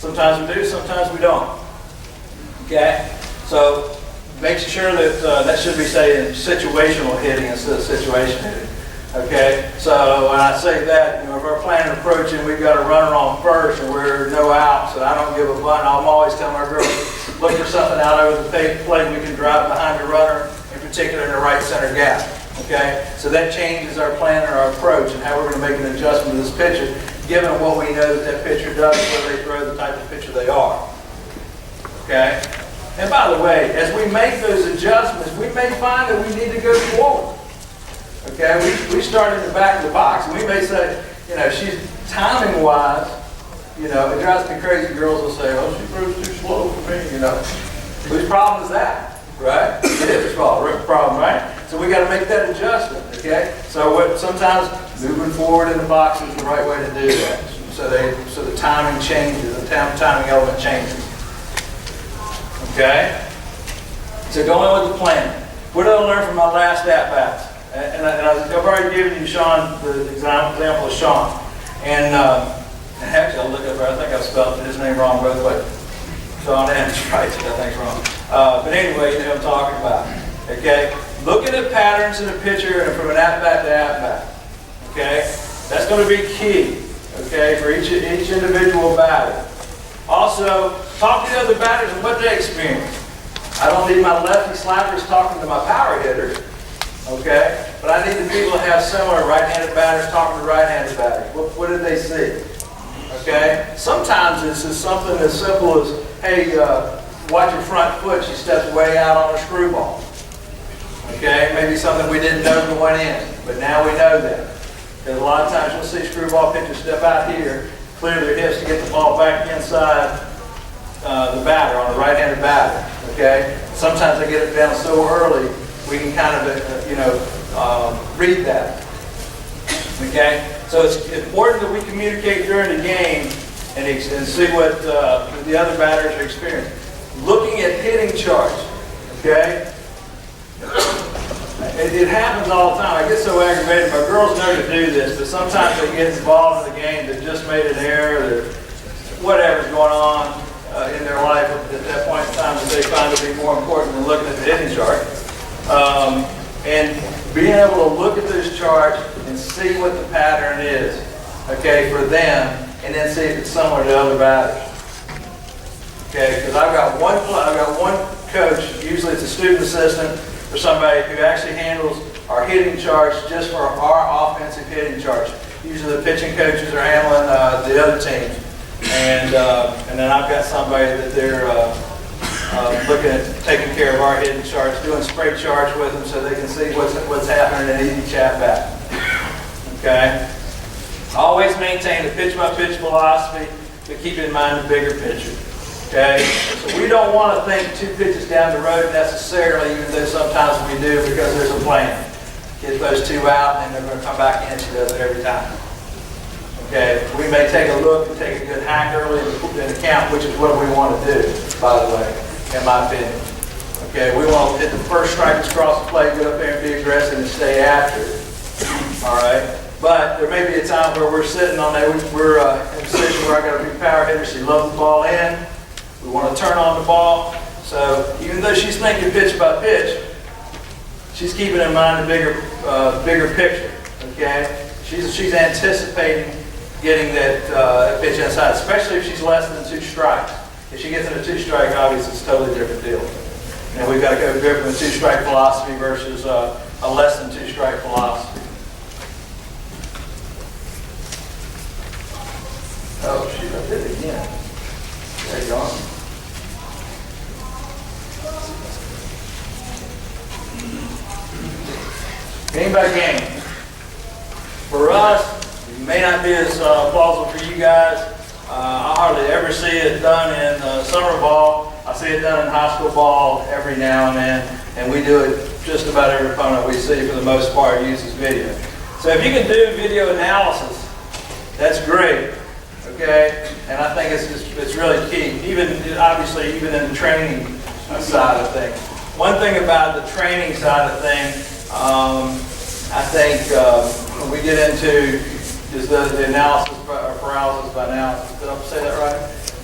Sometimes we do, sometimes we don't. Okay? So make sure that that should be saying situational hitting instead of situation hitting. Okay? So when I say that, if our plan and approaching, we've got a runner on first and we're no outs, and I don't give a bunt, I'm always telling our girls, look for something out over the plate we can drive behind the runner, in particular in the right center gap. Okay? So that changes our plan and our approach and how we're going to make an adjustment to this pitcher, given what we know that pitcher does, whether they throw the type of pitcher they are. Okay? And by the way, as we make those adjustments, we may find that we need to go forward. Okay? We start in the back of the box, and we may say, she's timing-wise, it drives me crazy. Girls will say, oh, she throws too slow for me, Whose problem is that? Right? It is a problem, right? So we got to make that adjustment, okay? So sometimes moving forward in the box is the right way to do that. So the timing changes, the timing element changes. Okay? So going with the plan. What did I learn from my last at-bats? And I've already given you Sean, the example of Sean. And actually, I'll look up there. I think I've spelled his name wrong both ways. Sean and Trice, I think's wrong. But anyway, you know what I'm talking about. Okay? Looking at patterns in a pitcher and from an at-bat to at-bat. Okay? That's going to be key. Okay? For each individual batter. Also, talk to the other batters and what they experience. I don't need my lefty slappers talking to my power hitters. Okay? But I need the people that have similar right-handed batters talking to right-handed batters. What did they see? Okay? Sometimes it's just something as simple as, hey, watch your front foot. She steps way out on a screwball. Okay? Maybe something we didn't know going in, but now we know that. Because a lot of times you'll see screwball pitchers step out here, clear their hips to get the ball back inside the batter, on the right-handed batter. Okay? Sometimes they get it down so early, we can kind of, read that. Okay? So it's important that we communicate during the game and see what the other batters are experiencing. Looking at hitting charts. Okay? It happens all the time. I get so aggravated. My girls know to do this, but sometimes they get involved in the game that just made an error, or whatever's going on in their life at that point in time that they find to be more important than looking at the hitting chart. And being able to look at those charts and see what the pattern is, okay, for them, and then see if it's similar to other batters. Okay, because I've got one coach, usually it's a student assistant, or somebody who actually handles our hitting charts just for our offensive hitting charts. Usually the pitching coaches are handling the other teams. And then I've got somebody that they're looking at taking care of our hitting charts, doing spray charts with them so they can see what's happening in each at-bat. Okay? Always maintain a pitch-by-pitch philosophy, but keep in mind the bigger picture. Okay? So we don't want to think 2 pitches down the road necessarily, even though sometimes we do because there's a plan. Get those 2 out and they're going to come back in. She does it every time. Okay? We may take a look and take a good hack early in the count, which is what we want to do, by the way, in my opinion. Okay? We want to hit the first strike that's across the plate, get up there and be aggressive and stay after it. All right? But there may be a time where we're sitting on that, we're in a position where I got a big power hitter, she loves the ball in. We want to turn on the ball. So even though she's thinking pitch by pitch, she's keeping in mind the bigger picture. Okay? She's anticipating getting that pitch inside, especially if she's less than 2 strikes. If she gets in a 2-strike, obviously it's a totally different deal. And we've got to go from a 2-strike philosophy versus a less than 2-strike philosophy. Oh shoot, I did it again. There you go. Game by game. For us, it may not be as plausible for you guys. I hardly ever see it done in summer ball. I see it done in high school ball every now and then, and we do it just about every opponent we see for the most part uses video. So if you can do video analysis, that's great. Okay, and I think it's really key. Obviously even in the training side of things. One thing about the training side of things, I think when we get into is the analysis or paralysis by analysis. Did I say that right?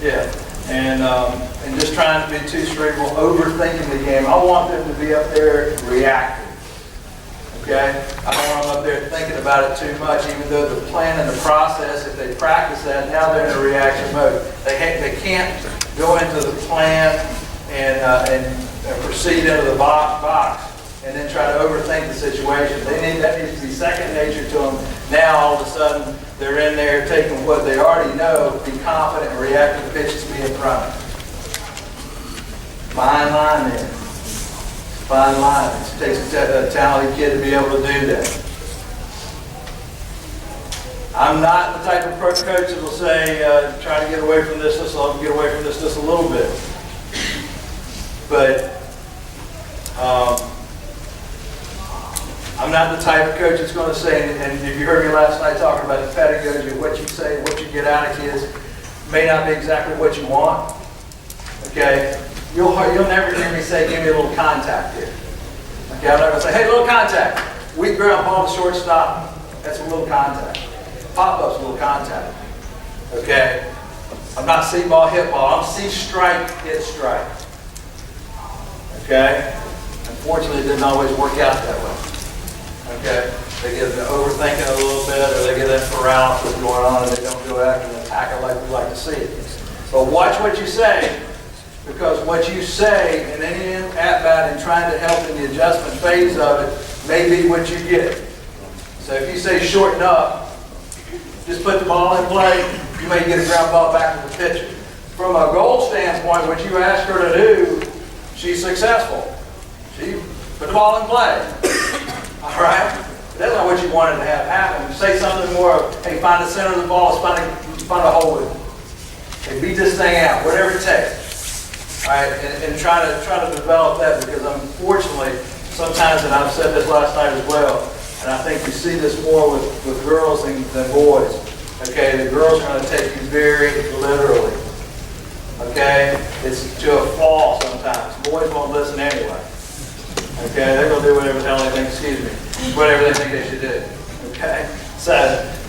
Yeah, and just trying to be too cerebral, overthinking the game. I want them to be up there reacting. Okay? I don't want them up there thinking about it too much, even though the plan and the process, if they practice that, now they're in a reaction mode. They can't go into the plan and proceed into the box and then try to overthink the situation. That needs to be second nature to them. Now all of a sudden they're in there taking what they already know, be confident and react to the pitches to be in front. Fine line there. Fine line. It takes a talented kid to be able to do that. I'm not the type of coach that will say, try to get away from this, I'll get away from this just a little bit. But I'm not the type of coach that's going to say, and if you heard me last night talking about the pedagogy, what you say, what you get out of kids, may not be exactly what you want. Okay? You'll never hear me say, give me a little contact here. Okay? I'm not going to say, hey, little contact. Weak ground ball to shortstop. That's a little contact. Pop-up's a little contact. Okay? I'm not see ball, hit ball. I'm see strike, hit strike. Okay? Unfortunately, it didn't always work out that way. Okay? They get to overthinking a little bit, or they get that paralysis going on, and they don't go after and attack it like we like to see it. But watch what you say, because what you say in any at-bat and trying to help in the adjustment phase of it may be what you get. So if you say shorten up, just put the ball in play, you may get a ground ball back to the pitcher. From a goal standpoint, what you ask her to do, she's successful. She put the ball in play. All right? That's not what you wanted to have happen. Say something more of, hey, find the center of the ball, find a hole with it. Hey, beat this thing out, whatever it takes. All right? And try to develop that, because unfortunately, sometimes, and I've said this last night as well, and I think you see this more with girls than boys. Okay? The girls are going to take you very literally. Okay? It's to a fault sometimes. Boys won't listen anyway. Okay? They're going to do whatever the hell they think, whatever they think they should do. Okay? So,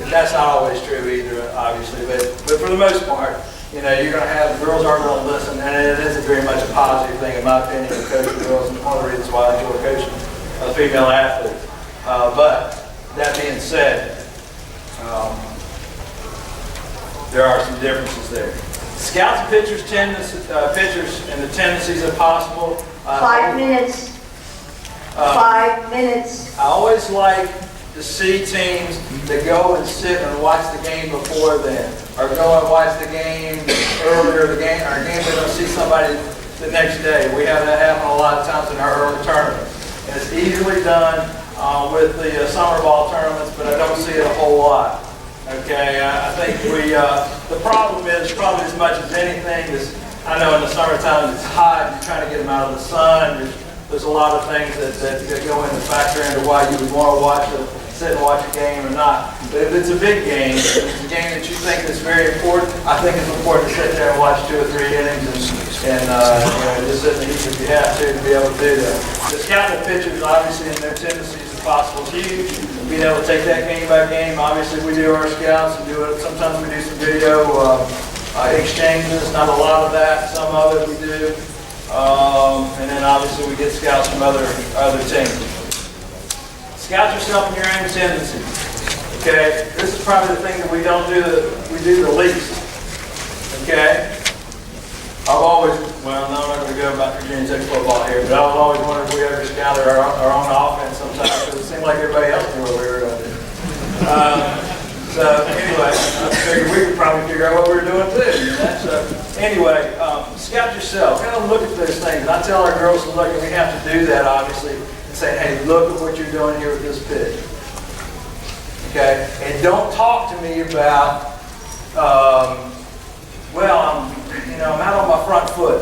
that's not always true either, obviously. But for the most part, you're going to have, girls aren't going to listen, and it is very much a positive thing, in my opinion, to coach girls, and one of the reasons why I enjoy coaching a female athlete. But, that being said, there are some differences there. Scouts and pitchers, pitchers and the tendencies if possible. 5 minutes. 5 minutes. I always like to see teams that go and sit and watch the game before then, or go and watch the game earlier. Our game, they're going to see somebody the next day. We have that happen a lot of times in our early tournaments. And it's easily done with the summer ball tournaments, but I don't see it a whole lot. Okay, I think the problem is probably as much as anything is, I know in the summertime it's hot, you're trying to get them out of the sun, there's a lot of things that go into factor into why you would want to sit and watch a game or not. But if it's a big game, if it's a game that you think is very important, I think it's important to sit there and watch 2 or 3 innings and just sit in the heat if you have to be able to do that. The scouting of pitchers, obviously, in their tendencies if possible is huge. Being able to take that game by game, obviously we do our scouts and do it. Sometimes we do some video exchanges, not a lot of that, some of it we do. And then obviously we get scouts from other teams. Scout yourself in your own tendencies. Okay? This is probably the thing that we do the least. Okay? I've always, well, no, I'm not going to go about Virginia Tech football here, but I've always wondered if we ever scouted our own offense sometimes, because it seemed like everybody else knew what we were going to do. So anyway, I figured we could probably figure out what we were doing too. So anyway, scout yourself. Kind of look at those things. And I tell our girls to look, and we have to do that obviously, and say, hey, look at what you're doing here with this pitch. Okay? And don't talk to me about, I'm out on my front foot.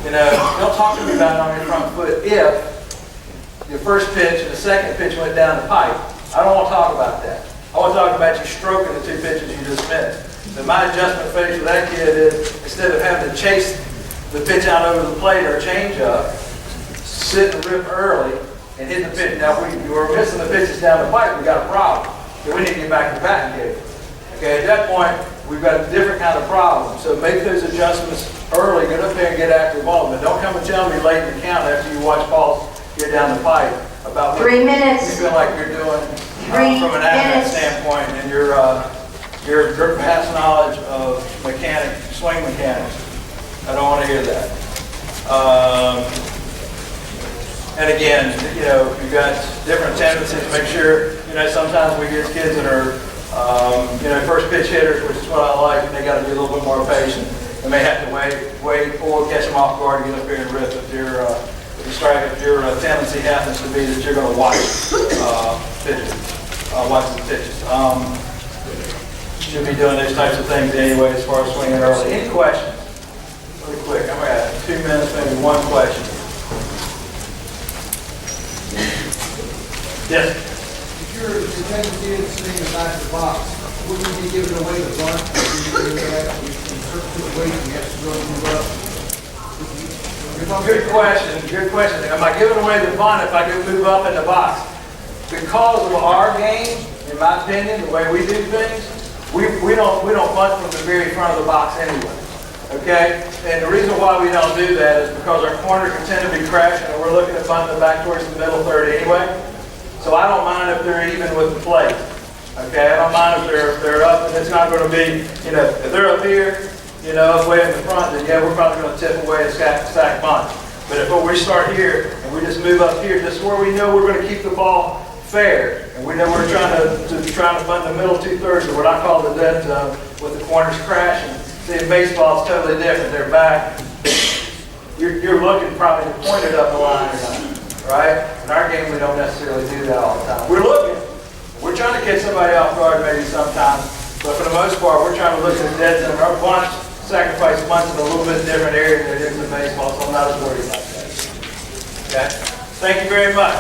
Don't talk to me about it on your front foot if your first pitch and the second pitch went down the pipe. I don't want to talk about that. I want to talk about you stroking the 2 pitches you just missed. So my adjustment phase for that kid is, instead of having to chase the pitch out over the plate or a change-up, sit and rip early and hit the pitch. Now, if you were missing the pitches down the pipe, we got a problem. So we need to get back to the batting cage. Okay, at that point, we've got a different kind of problem. So make those adjustments early, get up there and get active involvement. Don't come and tell me late in the count after you watch Paul get down the pipe about what 3 minutes. you feel like you're doing 3 from an athletic minutes. standpoint and your vast knowledge of swing mechanics. I don't want to hear that. And again, you've got different tendencies. Make sure, sometimes we get kids that are, first pitch hitters, which is what I like, and they got to be a little bit more patient. They may have to wait, or catch them off guard to get up here and rip if your tendency happens to be that you're going to watch pitches, watch the pitches. Should be doing those types of things anyway as far as swinging early. Any questions? Really quick. I'm going to have 2 minutes, maybe one question. Yes? If your tendency is swinging the back of the box, wouldn't you be giving away the bunt? Good question. Good question. Am I giving away the bunt if I do move up in the box? Because of our game, in my opinion, the way we do things, we don't bunt from the very front of the box anyway. Okay? And the reason why we don't do that is because our corners can tend to be crashing and we're looking at bunting back towards the middle third anyway. So I don't mind if they're even with the plate. Okay? I don't mind if they're up and it's not going to be, if they're up here, way in the front, then yeah, we're probably going to tip away a stack bunt. But if we start here and we just move up here, this is where we know we're going to keep the ball fair. And we know we're trying to bunt the middle 2/3 of what I call the dead zone with the corners crashing. See, in baseball, it's totally different. They're back. You're looking probably to point it up the line or not, right? In our game, we don't necessarily do that all the time. We're looking. We're trying to catch somebody off guard maybe sometimes, but for the most part, we're trying to look at the dead zone. Our bunch, sacrifice bunts in a little bit different area than it is in baseball, so I'm not as worried about that. Okay? Thank you very much.